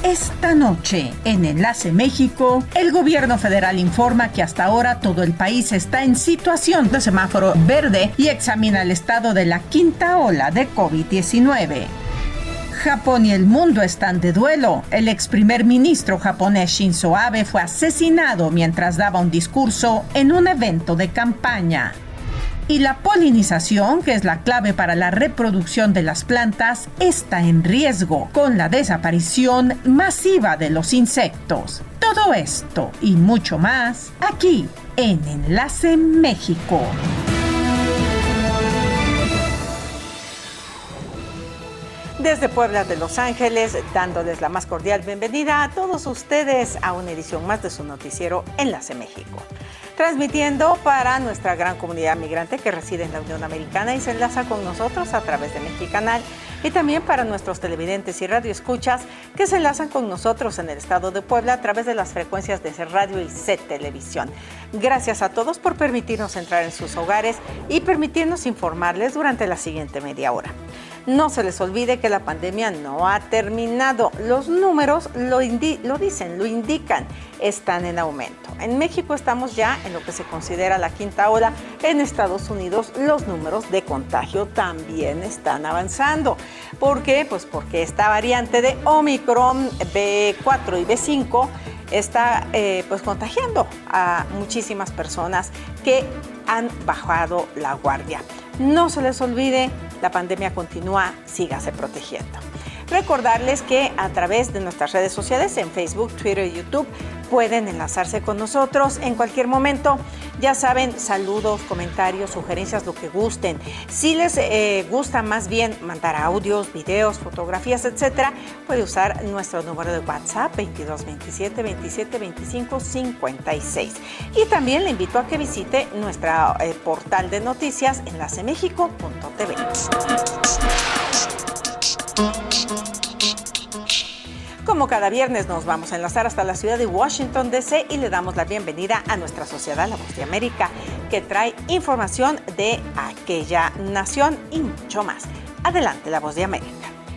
Esta noche, en Enlace México, el gobierno federal informa que hasta ahora todo el país está en situación de semáforo verde y examina el estado de la quinta ola de COVID-19. Japón y el mundo están de duelo. El ex primer ministro japonés Shinzo Abe fue asesinado mientras daba un discurso en un evento de campaña. Y la polinización, que es la clave para la reproducción de las plantas, está en riesgo con la desaparición masiva de los insectos. Todo esto y mucho más aquí en Enlace México. Desde Puebla de Los Ángeles, dándoles la más cordial bienvenida a todos ustedes a una edición más de su noticiero Enlace México. Transmitiendo para nuestra gran comunidad migrante que reside en la Unión Americana y se enlaza con nosotros a través de Mexicanal, y también para nuestros televidentes y radioescuchas que se enlazan con nosotros en el estado de Puebla a través de las frecuencias de C Radio y C Televisión. Gracias a todos por permitirnos entrar en sus hogares y permitirnos informarles durante la siguiente media hora. No se les olvide que la pandemia no ha terminado. Los números lo indican, están en aumento. En México estamos ya en lo que se considera la quinta ola. En Estados Unidos los números de contagio también están avanzando. ¿Por qué? Pues porque esta variante de Omicron B4 y B5 está contagiando a muchísimas personas que han bajado la guardia. No se les olvide, la pandemia continúa, sígase protegiendo. Recordarles que a través de nuestras redes sociales, en Facebook, Twitter y YouTube, pueden enlazarse con nosotros en cualquier momento. Ya saben, saludos, comentarios, sugerencias, lo que gusten. Si les gusta más bien mandar audios, videos, fotografías, etcétera, puede usar nuestro número de WhatsApp 2227 27 25 56. Y también le invito a que visite nuestro portal de noticias enlacemexico.tv. Como cada viernes nos vamos a enlazar hasta la ciudad de Washington, D.C. y le damos la bienvenida a nuestra sociedad, La Voz de América, que trae información de aquella nación y mucho más. Adelante, La Voz de América.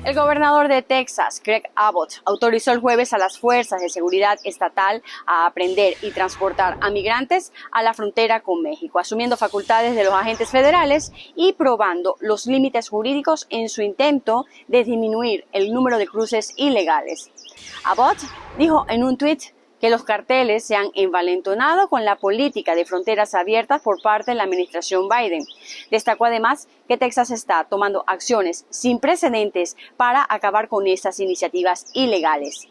El gobernador de Texas, Greg Abbott, autorizó el jueves a las fuerzas de seguridad estatal a aprender y transportar a migrantes a la frontera con México, asumiendo facultades de los agentes federales y probando los límites jurídicos en su intento de disminuir el número de cruces ilegales. Abbott dijo en un tuit que los carteles se han envalentonado con la política de fronteras abiertas por parte de la administración Biden. Destacó además que Texas está tomando acciones sin precedentes para acabar con estas iniciativas ilegales.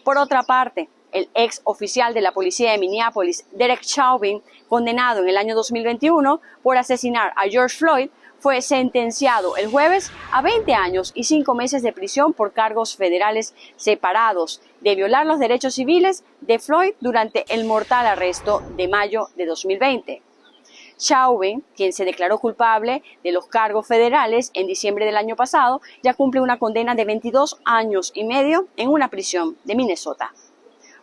Por otra parte, el ex oficial de la policía de Minneapolis, Derek Chauvin, condenado en el año 2021 por asesinar a George Floyd, fue sentenciado el jueves a 20 años y 5 meses de prisión por cargos federales separados de violar los derechos civiles de Floyd durante el mortal arresto de mayo de 2020. Chauvin, quien se declaró culpable de los cargos federales en diciembre del año pasado, ya cumple una condena de 22 años y medio en una prisión de Minnesota.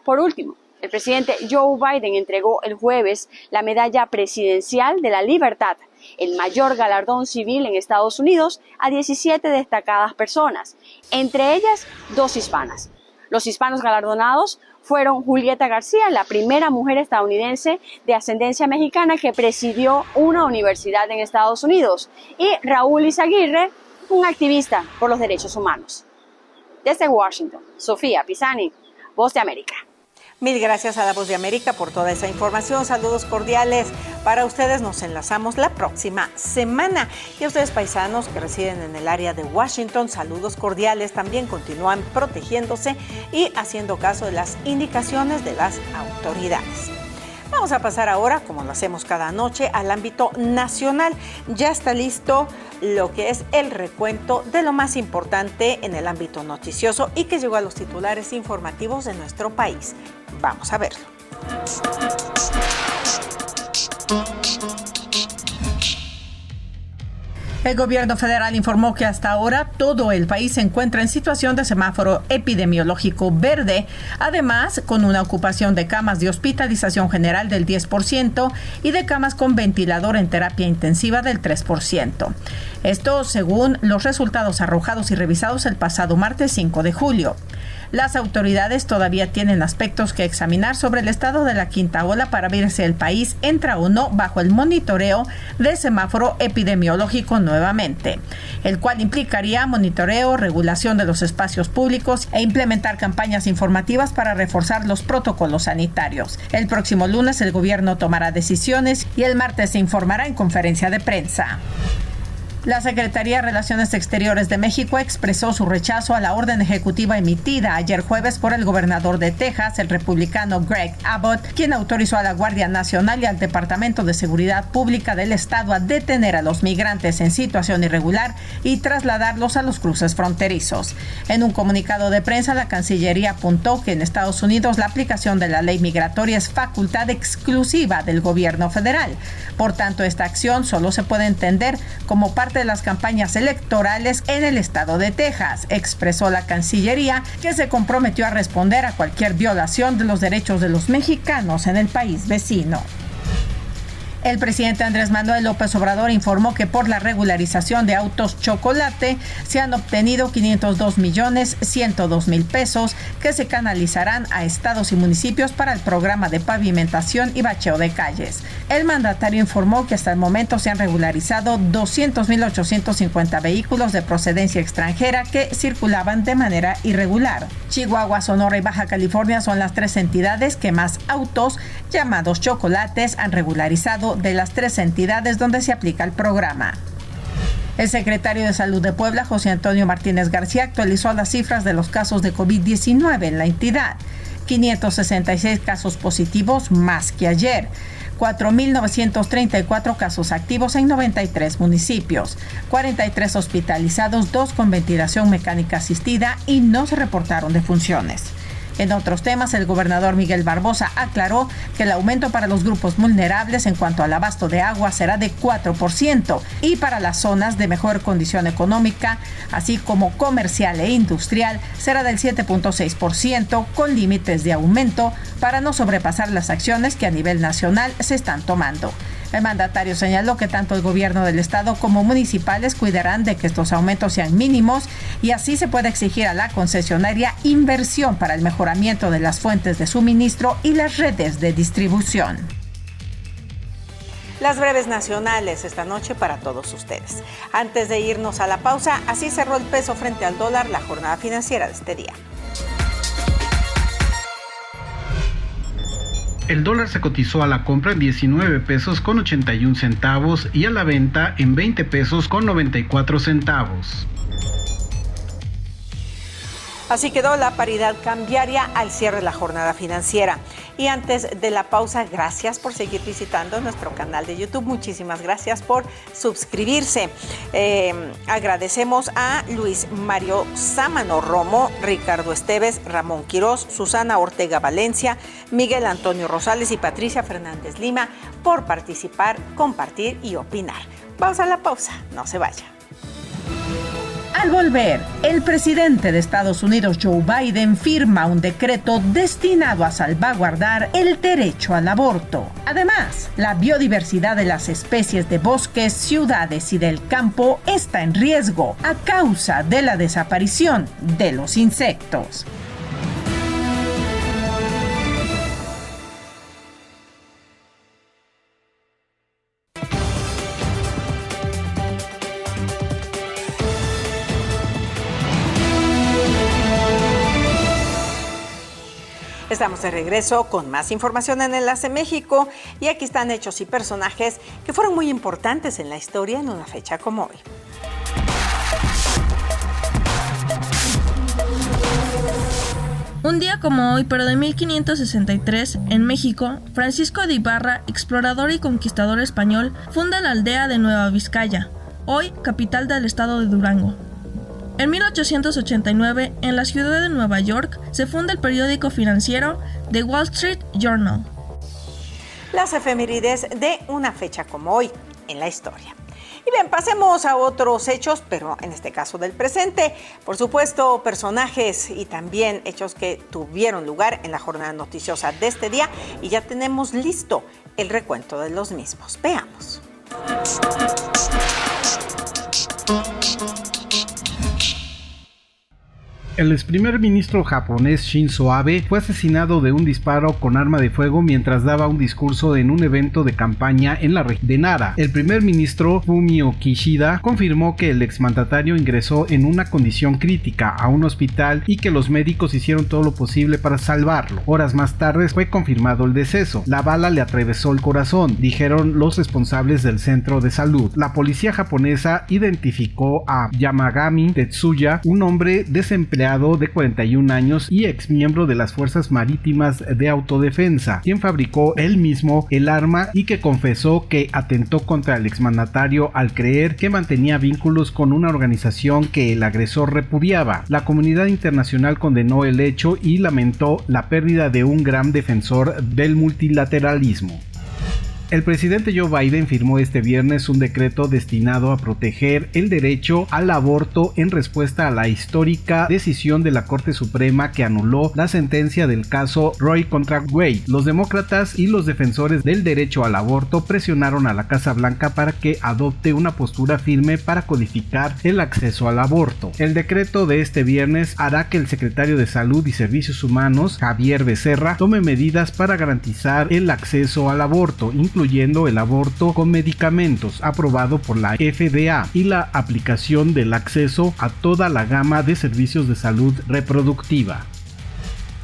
Por último, el presidente Joe Biden entregó el jueves la Medalla Presidencial de la Libertad, el mayor galardón civil en Estados Unidos, a 17 destacadas personas, entre ellas 2 hispanas. Los hispanos galardonados fueron Julieta García, la primera mujer estadounidense de ascendencia mexicana que presidió una universidad en Estados Unidos, y Raúl Izaguirre, un activista por los derechos humanos. Desde Washington, Sofía Pisani, Voz de América. Mil gracias a La Voz de América por toda esa información. Saludos cordiales para ustedes. Nos enlazamos la próxima semana. Y a ustedes, paisanos que residen en el área de Washington, saludos cordiales. También continúan protegiéndose y haciendo caso de las indicaciones de las autoridades. Vamos a pasar ahora, como lo hacemos cada noche, al ámbito nacional. Ya está listo lo que es el recuento de lo más importante en el ámbito noticioso y que llegó a los titulares informativos de nuestro país. Vamos a verlo. El gobierno federal informó que hasta ahora todo el país se encuentra en situación de semáforo epidemiológico verde, además con una ocupación de camas de hospitalización general del 10% y de camas con ventilador en terapia intensiva del 3%. Esto según los resultados arrojados y revisados el pasado martes 5 de julio. Las autoridades todavía tienen aspectos que examinar sobre el estado de la quinta ola para ver si el país entra o no bajo el monitoreo de semáforo epidemiológico nuevamente, el cual implicaría monitoreo, regulación de los espacios públicos e implementar campañas informativas para reforzar los protocolos sanitarios. El próximo lunes el gobierno tomará decisiones y el martes se informará en conferencia de prensa. La Secretaría de Relaciones Exteriores de México expresó su rechazo a la orden ejecutiva emitida ayer jueves por el gobernador de Texas, el republicano Greg Abbott, quien autorizó a la Guardia Nacional y al Departamento de Seguridad Pública del Estado a detener a los migrantes en situación irregular y trasladarlos a los cruces fronterizos. En un comunicado de prensa, la Cancillería apuntó que en Estados Unidos la aplicación de la ley migratoria es facultad exclusiva del gobierno federal. Por tanto, esta acción solo se puede entender como parte de las campañas electorales en el estado de Texas, expresó la Cancillería, que se comprometió a responder a cualquier violación de los derechos de los mexicanos en el país vecino. El presidente Andrés Manuel López Obrador informó que por la regularización de autos chocolate se han obtenido 502.102.000 pesos que se canalizarán a estados y municipios para el programa de pavimentación y bacheo de calles. El mandatario informó que hasta el momento se han regularizado 200.850 vehículos de procedencia extranjera que circulaban de manera irregular. Chihuahua, Sonora y Baja California son las tres entidades que más autos llamados chocolates han regularizado de las tres entidades donde se aplica el programa. El secretario de Salud de Puebla, José Antonio Martínez García, actualizó las cifras de los casos de COVID-19 en la entidad. 566 casos positivos más que ayer. 4.934 casos activos en 93 municipios, 43 hospitalizados, 2 con ventilación mecánica asistida y no se reportaron defunciones. En otros temas, el gobernador Miguel Barbosa aclaró que el aumento para los grupos vulnerables en cuanto al abasto de agua será de 4% y para las zonas de mejor condición económica, así como comercial e industrial, será del 7.6%, con límites de aumento para no sobrepasar las acciones que a nivel nacional se están tomando. El mandatario señaló que tanto el gobierno del estado como municipales cuidarán de que estos aumentos sean mínimos y así se puede exigir a la concesionaria inversión para el mejoramiento de las fuentes de suministro y las redes de distribución. Las breves nacionales esta noche para todos ustedes. Antes de irnos a la pausa, así cerró el peso frente al dólar la jornada financiera de este día. El dólar se cotizó a la compra en 19 pesos con 81 centavos y a la venta en 20 pesos con 94 centavos. Así quedó la paridad cambiaria al cierre de la jornada financiera. Y antes de la pausa, gracias por seguir visitando nuestro canal de YouTube. Muchísimas gracias por suscribirse. Agradecemos a Luis Mario Sámano Romo, Ricardo Esteves, Ramón Quirós, Susana Ortega Valencia, Miguel Antonio Rosales y Patricia Fernández Lima por participar, compartir y opinar. Vamos a la pausa, no se vaya. Al volver, el presidente de Estados Unidos, Joe Biden, firma un decreto destinado a salvaguardar el derecho al aborto. Además, la biodiversidad de las especies de bosques, ciudades y del campo está en riesgo a causa de la desaparición de los insectos. Estamos de regreso con más información en Enlace México y aquí están hechos y personajes que fueron muy importantes en la historia en una fecha como hoy. Un día como hoy, pero de 1563, en México, Francisco de Ibarra, explorador y conquistador español, funda la aldea de Nueva Vizcaya, hoy capital del estado de Durango. En 1889, en la ciudad de Nueva York, se funda el periódico financiero The Wall Street Journal. Las efemérides de una fecha como hoy en la historia. Y bien, pasemos a otros hechos, pero en este caso del presente. Por supuesto, personajes y también hechos que tuvieron lugar en la jornada noticiosa de este día. Y ya tenemos listo el recuento de los mismos. Veamos. El ex primer ministro japonés Shinzo Abe fue asesinado de un disparo con arma de fuego mientras daba un discurso en un evento de campaña en la región de Nara. El primer ministro Fumio Kishida confirmó que el exmandatario ingresó en una condición crítica a un hospital y que los médicos hicieron todo lo posible para salvarlo. Horas más tarde fue confirmado el deceso. La bala le atravesó el corazón, dijeron los responsables del centro de salud. La policía japonesa identificó a Yamagami Tetsuya, un hombre desempleado de 41 años y ex miembro de las Fuerzas Marítimas de Autodefensa, quien fabricó él mismo el arma y que confesó que atentó contra el exmandatario al creer que mantenía vínculos con una organización que el agresor repudiaba. La comunidad internacional condenó el hecho y lamentó la pérdida de un gran defensor del multilateralismo. El presidente Joe Biden firmó este viernes un decreto destinado a proteger el derecho al aborto en respuesta a la histórica decisión de la Corte Suprema que anuló la sentencia del caso Roe contra Wade. Los demócratas y los defensores del derecho al aborto presionaron a la Casa Blanca para que adopte una postura firme para codificar el acceso al aborto. El decreto de este viernes hará que el secretario de Salud y Servicios Humanos, Javier Becerra, tome medidas para garantizar el acceso al aborto, incluyendo el aborto con medicamentos aprobado por la FDA y la aplicación del acceso a toda la gama de servicios de salud reproductiva.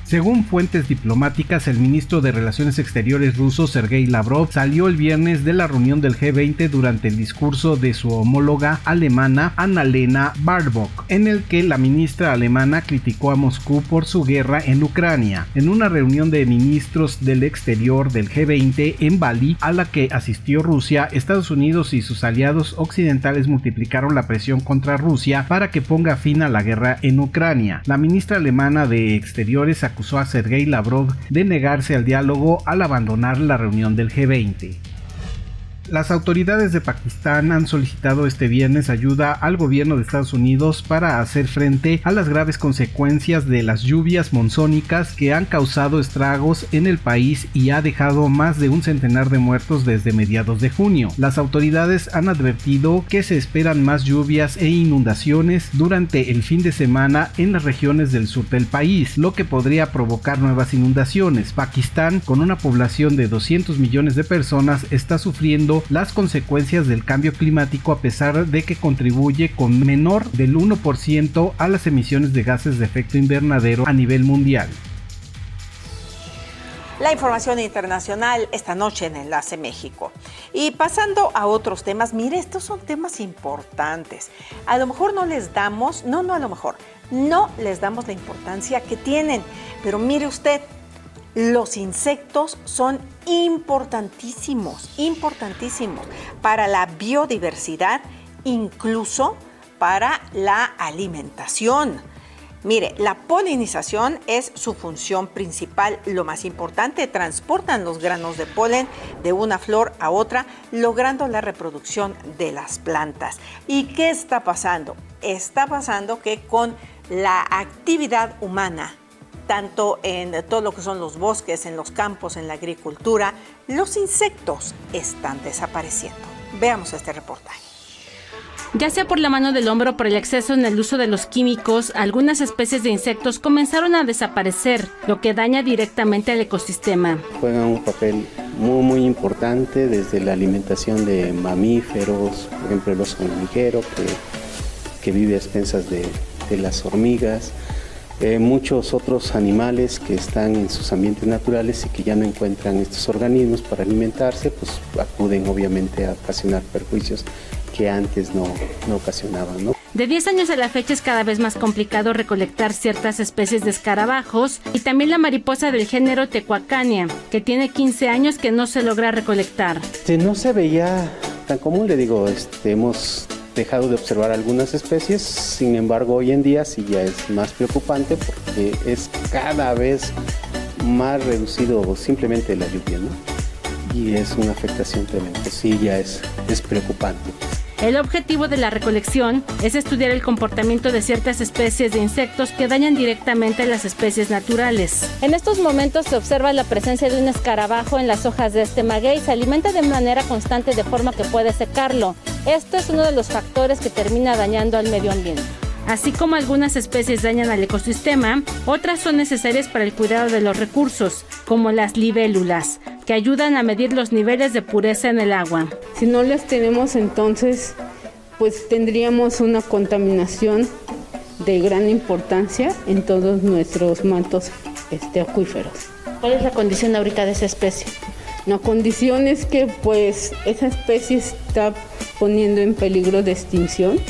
Según fuentes diplomáticas, el ministro de Relaciones Exteriores ruso Sergei Lavrov salió el viernes de la reunión del G20 durante el discurso de su homóloga alemana Annalena Baerbock, en el que la ministra alemana criticó a Moscú por su guerra en Ucrania. En una reunión de ministros del exterior del G20 en Bali, a la que asistió Rusia, Estados Unidos y sus aliados occidentales multiplicaron la presión contra Rusia para que ponga fin a la guerra en Ucrania. La ministra alemana de Exteriores acusó a Sergei Lavrov de negarse al diálogo al abandonar la reunión del G20. Las autoridades de Pakistán han solicitado este viernes ayuda al gobierno de Estados Unidos para hacer frente a las graves consecuencias de las lluvias monzónicas que han causado estragos en el país y ha dejado más de un centenar de muertos desde mediados de junio. Las autoridades han advertido que se esperan más lluvias e inundaciones durante el fin de semana en las regiones del sur del país, lo que podría provocar nuevas inundaciones. Pakistán, con una población de 200 millones de personas, está sufriendo las consecuencias del cambio climático a pesar de que contribuye con menor del 1% a las emisiones de gases de efecto invernadero a nivel mundial. La información internacional esta noche en Enlace México. Y pasando a otros temas, mire, estos son temas importantes. A lo mejor no les damos la importancia que tienen, pero mire usted, los insectos son importantísimos para la biodiversidad, incluso para la alimentación. Mire, la polinización es su función principal, lo más importante. Transportan los granos de polen de una flor a otra, logrando la reproducción de las plantas. ¿Y qué está pasando? Está pasando que con la actividad humana, tanto en todo lo que son los bosques, en los campos, en la agricultura, los insectos están desapareciendo. Veamos este reportaje. Ya sea por la mano del hombre o por el exceso en el uso de los químicos, algunas especies de insectos comenzaron a desaparecer, lo que daña directamente al ecosistema. Juegan un papel muy importante desde la alimentación de mamíferos, por ejemplo el oso hormiguero que vive a expensas de las hormigas. Muchos otros animales que están en sus ambientes naturales y que ya no encuentran estos organismos para alimentarse, pues acuden obviamente a ocasionar perjuicios que antes no ocasionaban, ¿no? De 10 años a la fecha es cada vez más complicado recolectar ciertas especies de escarabajos y también la mariposa del género Tecuacania, que tiene 15 años que no se logra recolectar. No se veía tan común, le digo, hemos dejado de observar algunas especies, sin embargo hoy en día sí ya es más preocupante porque es cada vez más reducido simplemente la lluvia, ¿no? Y es una afectación tremenda, sí ya es preocupante. El objetivo de la recolección es estudiar el comportamiento de ciertas especies de insectos que dañan directamente a las especies naturales. En estos momentos se observa la presencia de un escarabajo en las hojas de este maguey. Se alimenta de manera constante de forma que puede secarlo. Esto es uno de los factores que termina dañando al medio ambiente. Así como algunas especies dañan al ecosistema, otras son necesarias para el cuidado de los recursos, como las libélulas, que ayudan a medir los niveles de pureza en el agua. Si no las tenemos, entonces pues tendríamos una contaminación de gran importancia en todos nuestros mantos acuíferos. ¿Cuál es la condición ahorita de esa especie? La condición es que pues esa especie está poniendo en peligro de extinción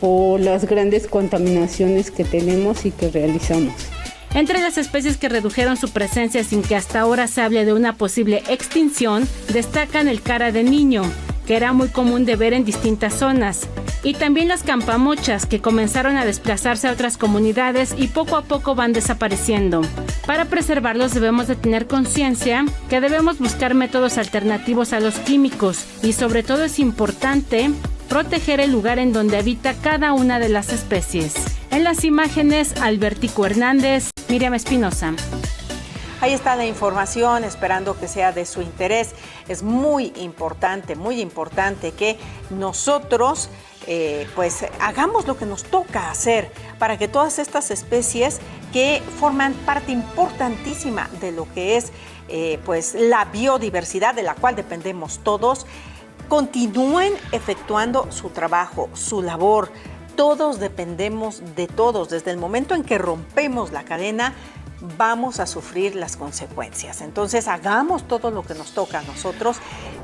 por las grandes contaminaciones que tenemos y que realizamos. Entre las especies que redujeron su presencia sin que hasta ahora se hable de una posible extinción, destacan el cara de niño, que era muy común de ver en distintas zonas, y también las campamochas, que comenzaron a desplazarse a otras comunidades y poco a poco van desapareciendo. Para preservarlos debemos de tener conciencia que debemos buscar métodos alternativos a los químicos y sobre todo es importante proteger el lugar en donde habita cada una de las especies. En las imágenes, Albertico Hernández, Miriam Espinosa. Ahí está la información, esperando que sea de su interés. Es muy importante que nosotros pues hagamos lo que nos toca hacer para que todas estas especies que forman parte importantísima de lo que es pues la biodiversidad de la cual dependemos todos, continúen efectuando su trabajo, su labor. Todos dependemos de todos. Desde el momento en que rompemos la cadena, vamos a sufrir las consecuencias. Entonces, hagamos todo lo que nos toca a nosotros,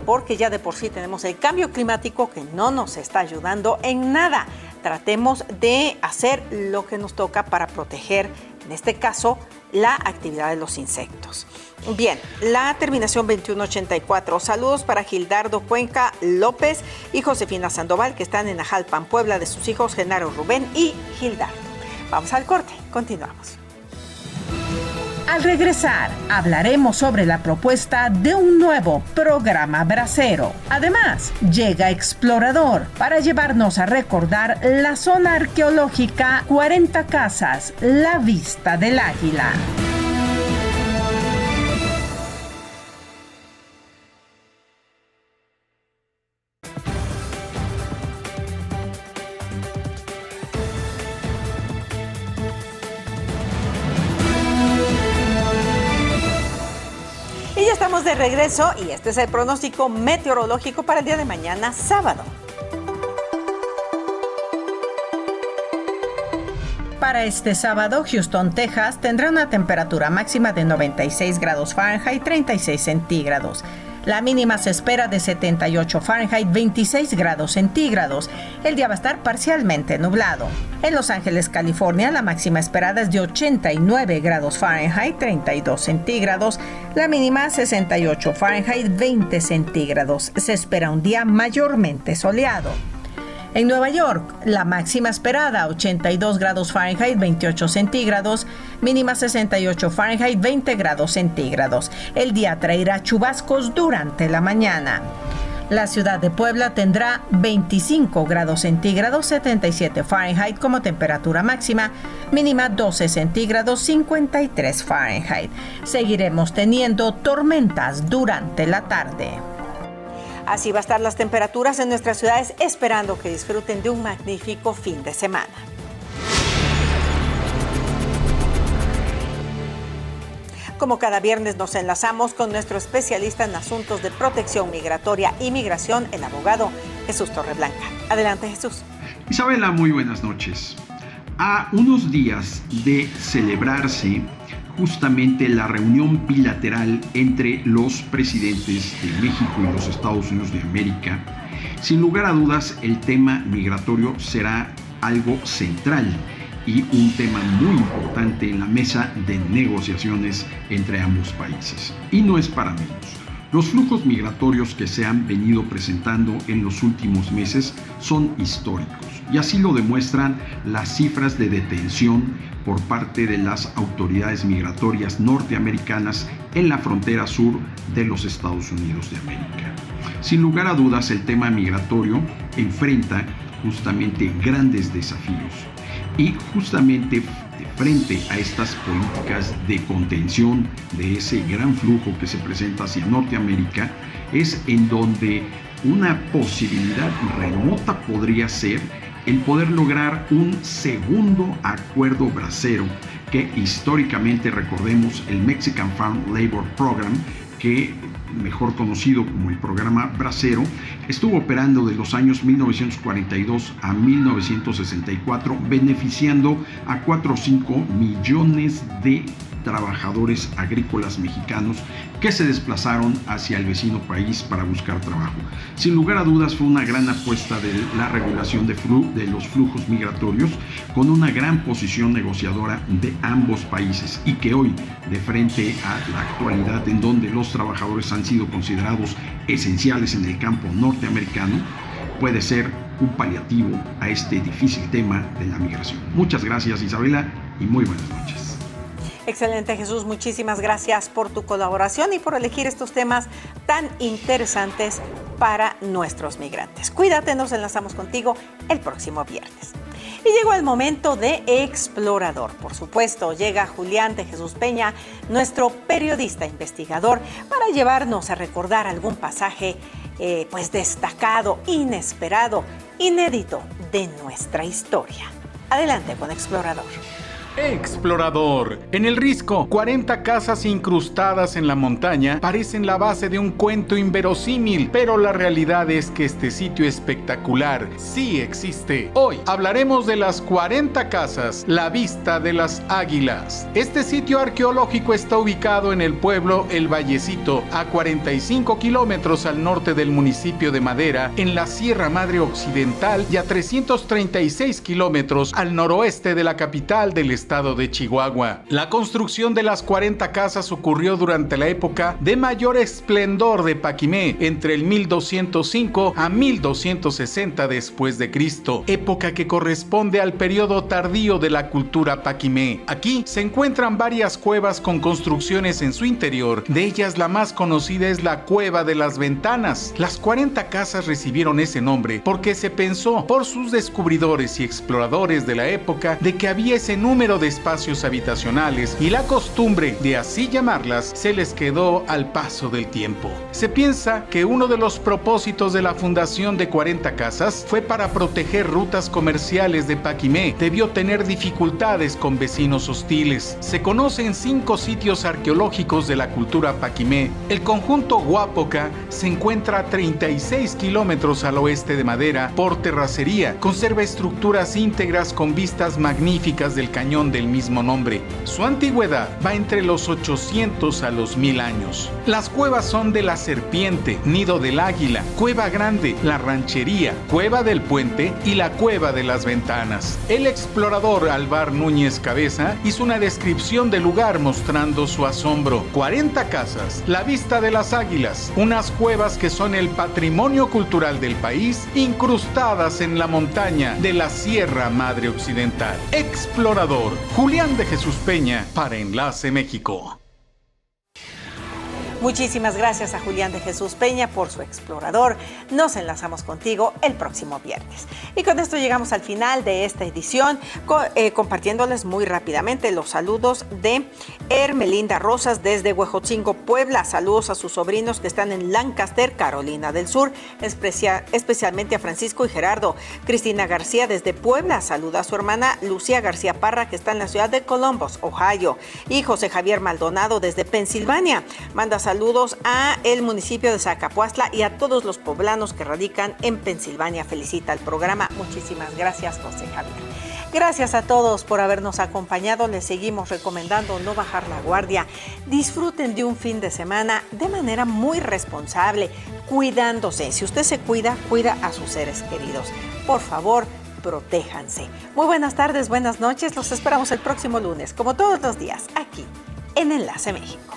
porque ya de por sí tenemos el cambio climático que no nos está ayudando en nada. Tratemos de hacer lo que nos toca para proteger, en este caso, la actividad de los insectos. Bien, la terminación 2184. Saludos para Gildardo Cuenca López y Josefina Sandoval, que están en Ajalpan, Puebla, de sus hijos Genaro Rubén y Gildardo. Vamos al corte, continuamos. Al regresar, hablaremos sobre la propuesta de un nuevo programa bracero. Además, llega Explorador para llevarnos a recordar la zona arqueológica 40 Casas, la Vista del Águila. Estamos de regreso y este es el pronóstico meteorológico para el día de mañana, sábado. Para este sábado, Houston, Texas, tendrá una temperatura máxima de 96 grados Fahrenheit, 36 centígrados. La mínima se espera de 78 Fahrenheit, 26 grados centígrados. El día va a estar parcialmente nublado. En Los Ángeles, California, la máxima esperada es de 89 grados Fahrenheit, 32 centígrados. La mínima 68 Fahrenheit, 20 centígrados. Se espera un día mayormente soleado. En Nueva York, la máxima esperada 82 grados Fahrenheit, 28 centígrados, mínima 68 Fahrenheit, 20 grados centígrados. El día traerá chubascos durante la mañana. La ciudad de Puebla tendrá 25 grados centígrados, 77 Fahrenheit como temperatura máxima, mínima 12 centígrados, 53 Fahrenheit. Seguiremos teniendo tormentas durante la tarde. Así va a estar las temperaturas en nuestras ciudades, esperando que disfruten de un magnífico fin de semana. Como cada viernes nos enlazamos con nuestro especialista en asuntos de protección migratoria y migración, el abogado Jesús Torreblanca. Adelante, Jesús. Isabela, muy buenas noches. A unos días de celebrarse justamente la reunión bilateral entre los presidentes de México y los Estados Unidos de América, sin lugar a dudas el tema migratorio será algo central y un tema muy importante en la mesa de negociaciones entre ambos países. Y no es para menos. Los flujos migratorios que se han venido presentando en los últimos meses son históricos y así lo demuestran las cifras de detención por parte de las autoridades migratorias norteamericanas en la frontera sur de los Estados Unidos de América. Sin lugar a dudas, el tema migratorio enfrenta justamente grandes desafíos y justamente frente a estas políticas de contención de ese gran flujo que se presenta hacia Norteamérica es en donde una posibilidad remota podría ser el poder lograr un segundo acuerdo bracero que históricamente, recordemos, el Mexican Farm Labor Program, que mejor conocido como el programa Bracero, estuvo operando de los años 1942 a 1964, beneficiando a 4 o 5 millones de trabajadores agrícolas mexicanos que se desplazaron hacia el vecino país para buscar trabajo. Sin lugar a dudas fue una gran apuesta de la regulación de los flujos migratorios, con una gran posición negociadora de ambos países, y que hoy, de frente a la actualidad en donde los trabajadores han sido considerados esenciales en el campo norteamericano, puede ser un paliativo a este difícil tema de la migración. Muchas gracias, Isabela, y muy buenas noches. Excelente, Jesús. Muchísimas gracias por tu colaboración y por elegir estos temas tan interesantes para nuestros migrantes. Cuídate, nos enlazamos contigo el próximo viernes. Y llegó el momento de Explorador. Por supuesto, llega Julián de Jesús Peña, nuestro periodista investigador, para llevarnos a recordar algún pasaje destacado, inesperado, inédito de nuestra historia. Adelante con Explorador. Explorador. En el Risco, 40 casas incrustadas en la montaña parecen la base de un cuento inverosímil, pero la realidad es que este sitio espectacular sí existe. Hoy hablaremos de las 40 casas, la vista de las águilas. Este sitio arqueológico está ubicado en el pueblo El Vallecito, a 45 kilómetros al norte del municipio de Madera, en la Sierra Madre Occidental, y a 336 kilómetros al noroeste de la capital del estado de Chihuahua. La construcción de las 40 casas ocurrió durante la época de mayor esplendor de Paquimé, entre el 1205 a 1260 después de Cristo, época que corresponde al periodo tardío de la cultura Paquimé. Aquí se encuentran varias cuevas con construcciones en su interior. De ellas, la más conocida es la Cueva de las Ventanas. Las 40 casas recibieron ese nombre porque se pensó por sus descubridores y exploradores de la época de que había ese número de espacios habitacionales, y la costumbre de así llamarlas se les quedó al paso del tiempo. Se piensa que uno de los propósitos de la fundación de 40 casas fue para proteger rutas comerciales de Paquimé. Debió tener dificultades con vecinos hostiles. Se conocen 5 sitios arqueológicos de la cultura Paquimé. El conjunto Huápoca se encuentra a 36 kilómetros al oeste de Madera por terracería. Conserva estructuras íntegras con vistas magníficas del cañón del mismo nombre. Su antigüedad va entre los 800 a los 1000 años. Las cuevas son de la Serpiente, Nido del Águila, Cueva Grande, La Ranchería, Cueva del Puente y la Cueva de las Ventanas. El explorador Alvar Núñez Cabeza hizo una descripción del lugar mostrando su asombro. 40 casas, la vista de las águilas, unas cuevas que son el patrimonio cultural del país, incrustadas en la montaña de la Sierra Madre Occidental. Explorador, Julián de Jesús Peña, para Enlace México. Muchísimas gracias a Julián de Jesús Peña por su Explorador. Nos enlazamos contigo el próximo viernes. Y con esto llegamos al final de esta edición, compartiéndoles muy rápidamente los saludos de Hermelinda Rosas desde Huejotzingo, Puebla. Saludos a sus sobrinos que están en Lancaster, Carolina del Sur, especialmente a Francisco y Gerardo. Cristina García desde Puebla saluda a su hermana Lucía García Parra, que está en la ciudad de Columbus, Ohio. Y José Javier Maldonado desde Pensilvania manda saludos a el municipio de Zacapuastla y a todos los poblanos que radican en Pensilvania. Felicita el programa. Muchísimas gracias, José Javier. Gracias a todos por habernos acompañado. Les seguimos recomendando no bajar la guardia. Disfruten de un fin de semana de manera muy responsable, cuidándose. Si usted se cuida, cuida a sus seres queridos. Por favor, protéjanse. Muy buenas tardes, buenas noches. Los esperamos el próximo lunes, como todos los días, aquí en Enlace México.